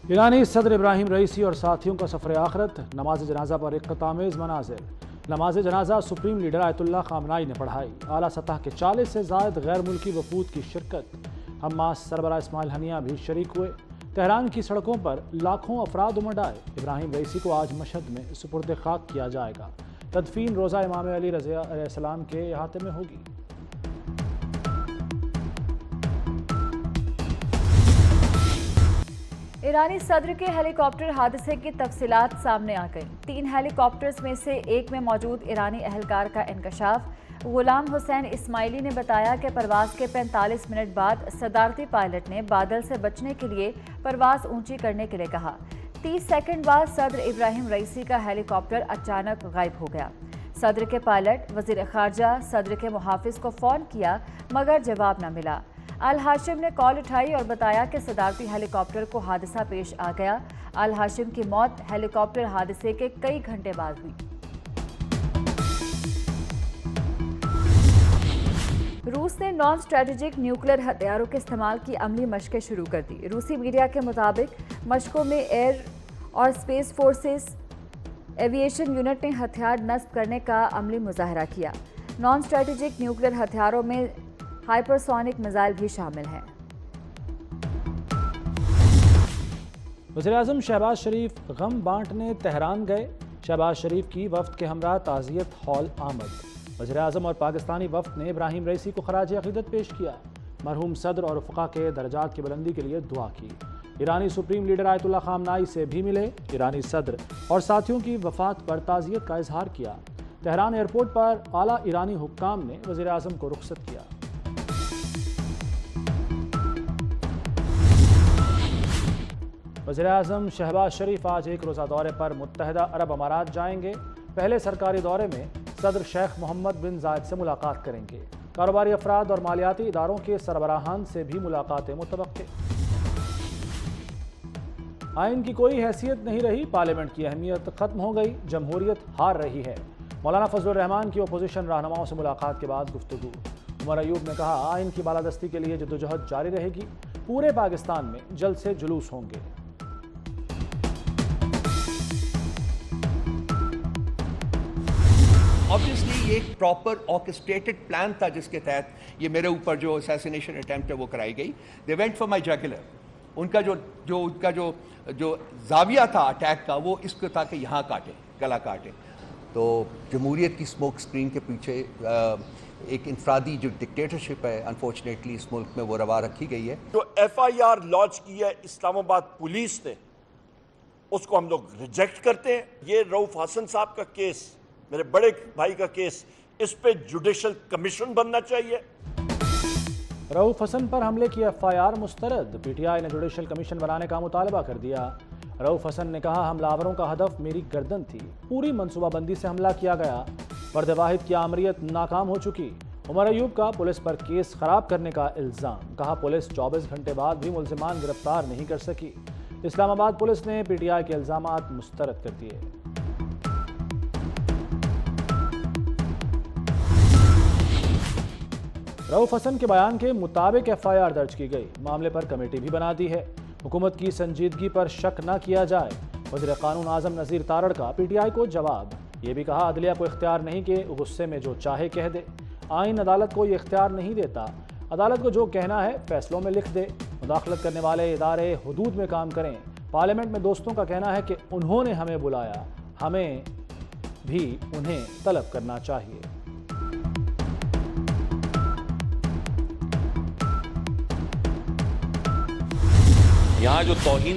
ईरानी सदर इब्राहिम रईसी और साथियों का सफ़र आखिरत, नमाज जनाजा पर इक़्तितामेज़ मनाज़िर। नमाज जनाजा सुप्रीम लीडर आयतुल्लाह ख़ामनाई ने पढ़ाई। आला सतह के 40 से ज़ायद गैर मुल्की वफूद की शिरकत। हमास सरबराह इस्माइल हनिया भी शरीक हुए। तेहरान की सड़कों पर लाखों अफराद उमड़ आए। इब्राहिम रईसी को आज मशहद में सुपुर्द खाक किया जाएगा। तदफीन रोज़ा इमाम अली रज़ियल्लाहु के अहाते में होगी। ईरानी सदर के हेलीकॉप्टर हादसे की तफसीलात सामने आ गईं। 3 हेलीकॉप्टर्स में से एक में मौजूद ईरानी एहलकार का इंकशाफ। गुलाम हुसैन इस्माइली ने बताया कि परवाज के 45 मिनट बाद सदारती पायलट ने बादल से बचने के लिए परवाज ऊंची करने के लिए कहा। 30 सेकंड बाद सदर इब्राहिम रईसी का हेलीकॉप्टर अचानक गायब हो गया। सदर के पायलट, वजीर खारजा, सदर के मुहाफिज को फ़ोन किया मगर जवाब न मिला। अल हाशिम ने कॉल उठाई और बताया कि सदारती हेलीकॉप्टर को हादसा पेश आ गया। अल हाशिम की मौत हेलीकॉप्टर हादसे के कई घंटे बाद हुई। रूस ने नॉन स्ट्रेटेजिक न्यूक्लियर हथियारों के इस्तेमाल की अमली मशकें शुरू कर दी। रूसी मीडिया के मुताबिक मशकों में एयर और स्पेस फोर्सेस एविएशन यूनिट ने हथियार नस्ब करने का अमली मुजाहरा किया। नॉन स्ट्रेटेजिक न्यूक्लियर हथियारों में हाइपरसोनिक मिसाइल भी शामिल हैं। वज़ीर-ए-आज़म शहबाज शरीफ गम बांटने तेहरान गए। शहबाज शरीफ की वफ्द के हमरा ताज़ियत हॉल आमद। वज़ीर-ए-आज़म और पाकिस्तानी वफ्द ने इब्राहिम रईसी को खराज अक़ीदत पेश किया। मरहूम सदर और रफ़क़ा के दर्जात की बुलंदी के लिए दुआ की। ईरानी सुप्रीम लीडर आयतुल्लाह ख़ामनाई से भी मिले। ईरानी सदर और साथियों की वफ़ात पर ताज़ियत का इजहार किया। तेहरान एयरपोर्ट पर आला ईरानी हुक्काम ने वज़ीर-ए-आज़म को रुखसत किया। वज़ीर-ए-आज़म शहबाज शरीफ आज एक रोज़ा दौरे पर मुत्तहिदा अरब अमारात जाएंगे। पहले सरकारी दौरे में सदर शेख मोहम्मद बिन जायद से मुलाकात करेंगे। कारोबारी अफराद और मालियाती इदारों के सरबराहान से भी मुलाकातें मुतवक्के। आइन की कोई हैसियत नहीं रही, पार्लियामेंट की अहमियत खत्म हो गई, जमहूरियत हार रही है। मौलाना फजलुर रहमान की अपोजिशन रहनुमाओं से मुलाकात के बाद गुफ्तगू। उमर अयूब ने कहा, आइन की बालादस्ती के लिए जद्दोजहद जारी रहेगी। पूरे पाकिस्तान में जल्द से जुलूस होंगे। ऑब्वियसली ये एक प्रॉपर ऑर्केस्ट्रेटेड प्लान था जिसके तहत ये मेरे ऊपर जो असैसिनेशन अटेम्प्ट है वो कराई गई। They went for my jugular. उनका जो जाविया था अटैक का वो इसको था कि यहाँ काटे, गला काटे। तो जमहूरियत की स्मोक स्क्रीन के पीछे एक इंफरादी जो डिक्टेटरशिप है अनफॉर्चुनेटली इस मुल्क में वो रवा रखी गई है। जो FIR लॉन्च की है इस्लामाबाद पुलिस ने, उसको हम लोग रिजेक्ट करते हैं। ये रऊफ हसन साहब का केस, मेरे बड़े भाई का केस, इस पे जुडिशल कमीशन बनना चाहिए। रऊफ हसन पर हमले की FIR मुस्तरद। PTI ने जुडिशल कमीशन बनाने का मुतालबा कर दिया। रऊफ हसन ने कहा, हमलावरों का हदफ मेरी गर्दन थी, पूरी मनसूबाबंदी से हमला किया गया, फर्द वाहिद की आमरीत नाकाम हो चुकी। उमर अयूब का पुलिस पर केस खराब करने का इल्ज़ाम। कहा, पुलिस 24 घंटे बाद भी मुल्ज़िमान गिरफ्तार नहीं कर सकी। इस्लामाबाद पुलिस ने PTI के इल्ज़ामात मुस्तरद कर दिए। रऊफ हसन के बयान के मुताबिक FIR दर्ज की गई। मामले पर कमेटी भी बना दी है। हुकूमत की संजीदगी पर शक न किया जाए। वज़ीर क़ानून आज़म नज़ीर तारड़ का PTI को जवाब। ये भी कहा, अदलिया को इख्तियार नहीं कि गुस्से में जो चाहे कह दे। आइन अदालत को ये इख्तियार नहीं देता। अदालत को जो कहना है फैसलों में लिख दे। मुदाखलत करने वाले इदारे हुदूद में काम करें। पार्लियामेंट में दोस्तों का कहना है कि उन्होंने हमें बुलाया, हमें भी उन्हें तलब करना चाहिए। यहाँ जो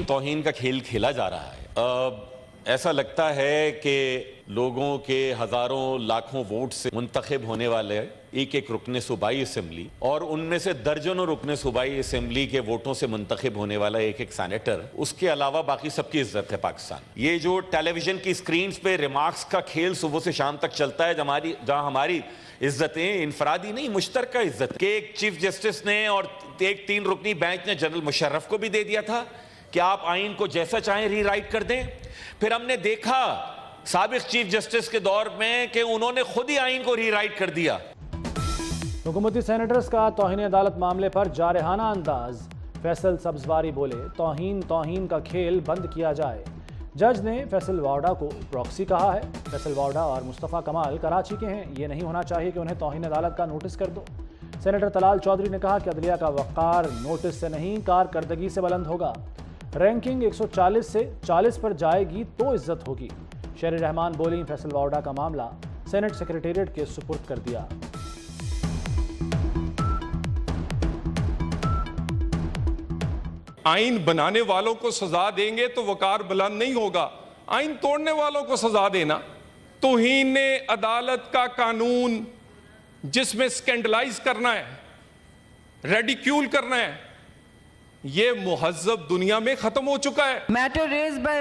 तौहीन का खेल खेला जा रहा है, ऐसा लगता है कि लोगों के हजारों लाखों वोट से मुंतखब होने वाले एक रुकने सूबाई असेंबली और उनमें से दर्जनों रुकने सूबाई असेंबली के वोटों से मुंतखब होने वाला एक सेनेटर, उसके अलावा बाकी सबकी इज्जत है पाकिस्तान। ये जो टेलीविजन की स्क्रीन पे रिमार्क्स का खेल सुबह से शाम तक चलता है, जहां हमारी इज्जतें इनफरादी नहीं मुश्तरका इज्जत के एक चीफ जस्टिस ने और एक 3 रुकनी बेंच ने जनरल मुशर्रफ को भी दे दिया था कि आप आइन को जैसा चाहें रीराइट कर दें। फिर हमने देखा साबिक चीफ जस्टिस के दौर में कि उन्होंने खुद ही आइन को रीराइट कर दिया। हुकूमती सेनेटर्स का तौहीन अदालत मामले पर जारहाना अंदाज। فیصل سبزواری بولے توہین کا کھیل بند کیا جائے۔ جج نے فیصل واوڈا کو پراکسی کہا ہے۔ فیصل واوڈا اور مصطفیٰ کمال کراچی کے ہیں، یہ نہیں ہونا چاہیے کہ انہیں توہین عدالت کا نوٹس کر دو۔ سینیٹر طلال چودھری نے کہا کہ عدلیہ کا وقار نوٹس سے نہیں کارکردگی سے بلند ہوگا۔ رینکنگ 140 سے 40 پر جائے گی تو عزت ہوگی۔ شہری رحمان بولیں فیصل واوڈا کا معاملہ سینٹ سیکریٹریٹ کے سپرد کر دیا۔ آئین بنانے والوں کو سزا دیں گے تو وقار بلند نہیں ہوگا، آئین توڑنے والوں کو سزا دینا۔ توہین عدالت کا قانون جس میں سکینڈلائز کرنا ہے، ریڈیکیول کرنا ہے، یہ مہذب دنیا میں ختم ہو چکا ہے۔ Matter raised by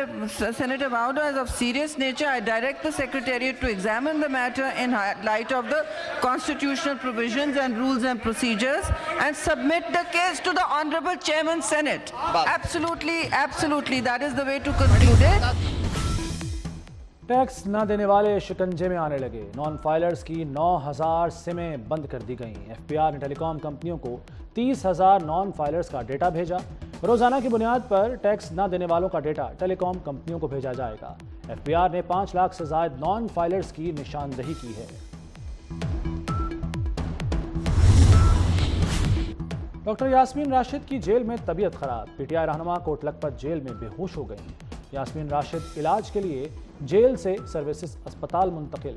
Senator Wauda is of serious nature. I direct the Secretariat to examine the matter in light of the constitutional provisions and rules and procedures and submit the case to the Honorable Chairman Senate. Absolutely, that is the way to conclude it. Tax نہ دینے والے شکنجے میں آنے لگے۔ Non filers کی 9,000 سمیں بند کر دی گئیں۔ F B are نے ٹیلی کام کمپنیوں کو 30,000 نان فائلرز کا ڈیٹا بھیجا۔ روزانہ کی بنیاد پر ٹیکس نہ دینے والوں کا ڈیٹا ٹیلی کام کمپنیوں کو بھیجا جائے گا۔ ایف بی آر نے 5 لاکھ سے زائد نان فائلرز کی نشاندہی کی ہے۔ ڈاکٹر یاسمین راشد کی جیل میں طبیعت خراب۔ پی ٹی آئی رہنما کوٹ لکھپت جیل میں بے ہوش ہو گئیں۔ یاسمین راشد علاج کے لیے جیل سے سروسز اسپتال منتقل۔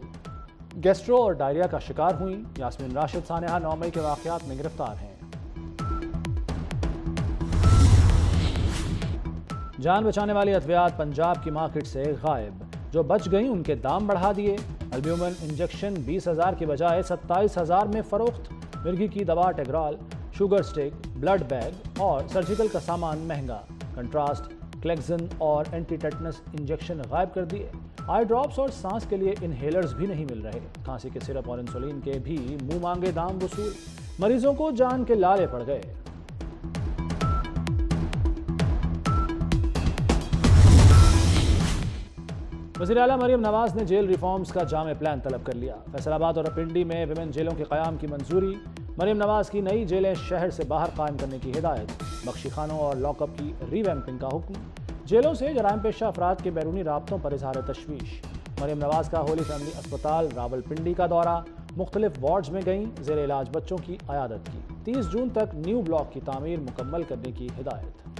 گیسٹرو اور ڈائریا کا شکار ہوئیں۔ یاسمین راشد سانحہ 9 مئی کے واقعات میں گرفتار ہیں۔ جان بچانے والی ادویات پنجاب کی مارکیٹ سے غائب۔ جو بچ گئیں ان کے دام بڑھا دیے۔ البیومن انجیکشن 20,000 کی بجائے 27,000 میں فروخت۔ مرگی کی دوا ٹیگرال، شوگر سٹک، بلڈ بیگ اور سرجیکل کا سامان مہنگا۔ کنٹراسٹ، کلیکزن اور اینٹی ٹیٹنس انجیکشن غائب کر دیے۔ آئی ڈراپس اور سانس کے لیے انہیلرز بھی نہیں مل رہے۔ کھانسی کے سرپ اور انسولین کے بھی منہ مانگے دام وصول۔ مریضوں کو جان کے لالے پڑ گئے۔ وزیر اعلیٰ مریم نواز نے جیل ریفارمز کا جامع پلان طلب کر لیا۔ فیصل آباد اور پنڈی میں ویمن جیلوں کے قیام کی منظوری۔ مریم نواز کی نئی جیلیں شہر سے باہر قائم کرنے کی ہدایت۔ بخشی خانوں اور لاک اپ کی ری ویمپنگ کا حکم۔ جیلوں سے جرائم پیشہ افراد کے بیرونی رابطوں پر اظہار تشویش۔ مریم نواز کا ہولی فیملی اسپتال راول پنڈی کا دورہ۔ مختلف وارڈز میں گئیں، زیر علاج بچوں کی عیادت کی۔ 30 جون تک نیو بلاک کی تعمیر مکمل کرنے کی ہدایت۔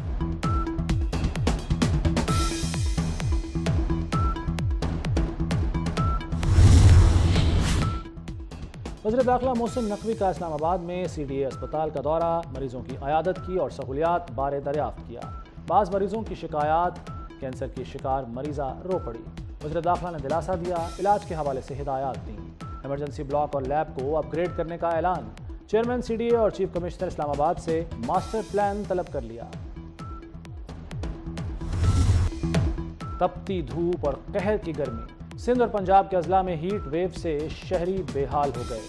وزیر داخلہ محسن نقوی کا اسلام آباد میں سی ڈی اے اسپتال کا دورہ۔ مریضوں کی عیادت کی اور سہولیات بارے دریافت کیا۔ بعض مریضوں کی شکایات، کینسر کی شکار مریضہ رو پڑی۔ وزیر داخلہ نے دلاسا دیا، علاج کے حوالے سے ہدایات دیں۔ ایمرجنسی بلاک اور لیب کو اپ گریڈ کرنے کا اعلان۔ چیئرمین سی ڈی اے اور چیف کمشنر اسلام آباد سے ماسٹر پلان طلب کر لیا۔ تپتی دھوپ اور قہر کی گرمی۔ سندھ اور پنجاب کے اضلاع میں ہیٹ ویو سے شہری بے حال ہو گئے۔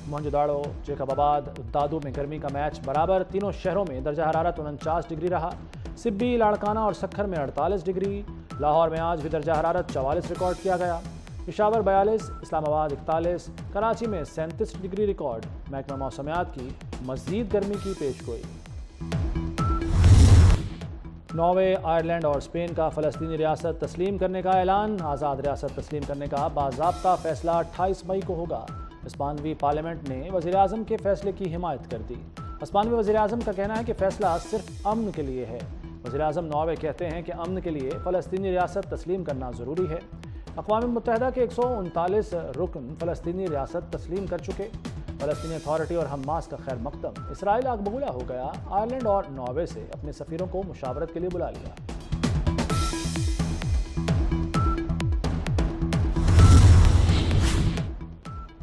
موہنجو داڑو، جیکب آباد، دادو میں گرمی کا میچ برابر۔ تینوں شہروں میں درجہ حرارت 49 ڈگری رہا۔ سبی، لاڑکانہ اور سکھر میں 48 ڈگری۔ لاہور میں آج بھی درجہ حرارت 44 ریکارڈ کیا گیا۔ پشاور 42، اسلام آباد 41، کراچی میں 37 ڈگری ریکارڈ۔ محکمہ موسمیات کی مزید گرمی کی پیش گوئی۔ ناروے، آئرلینڈ اور اسپین کا فلسطینی ریاست تسلیم کرنے کا اعلان۔ آزاد ریاست تسلیم کرنے کا باضابطہ فیصلہ 28 مئی کو ہوگا۔ ہسپانوی پارلیمنٹ نے وزیر اعظم کے فیصلے کی حمایت کر دی۔ ہسپانوی وزیر اعظم کا کہنا ہے کہ فیصلہ صرف امن کے لیے ہے۔ وزیر اعظم ناروے کہتے ہیں کہ امن کے لیے فلسطینی ریاست تسلیم کرنا ضروری ہے۔ اقوام متحدہ کے 139 رکن فلسطینی ریاست تسلیم کر چکے۔ فلسطینی اتھارٹی اور حماس کا خیر مقدم۔ اسرائیل آگ بگولا ہو گیا۔ آئرلینڈ اور ناروے سے اپنے سفیروں کو مشاورت کے لیے بلا لیا۔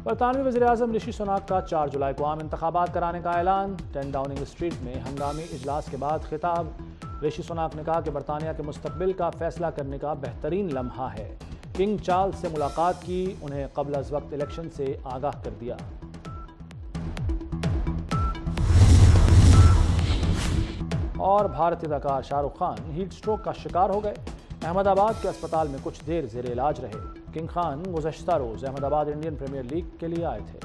برطانوی وزیر اعظم رشی سوناک کا 4 جولائی کو عام انتخابات کرانے کا اعلان۔ 10 ڈاؤننگ اسٹریٹ میں ہنگامی اجلاس کے بعد خطاب۔ رشی سوناک نے کہا کہ برطانیہ کے مستقبل کا فیصلہ کرنے کا بہترین لمحہ ہے۔ کنگ چارلز سے ملاقات کی، انہیں قبل از وقت الیکشن سے آگاہ کر دیا۔ اور بھارتی اداکار شاہ رخ خان ہیٹ سٹروک کا شکار ہو گئے۔ احمد آباد کے اسپتال میں کچھ دیر زیر علاج رہے۔ کنگ خان گزشتہ روز احمد آباد انڈین پریمیئر لیگ کے لیے آئے تھے۔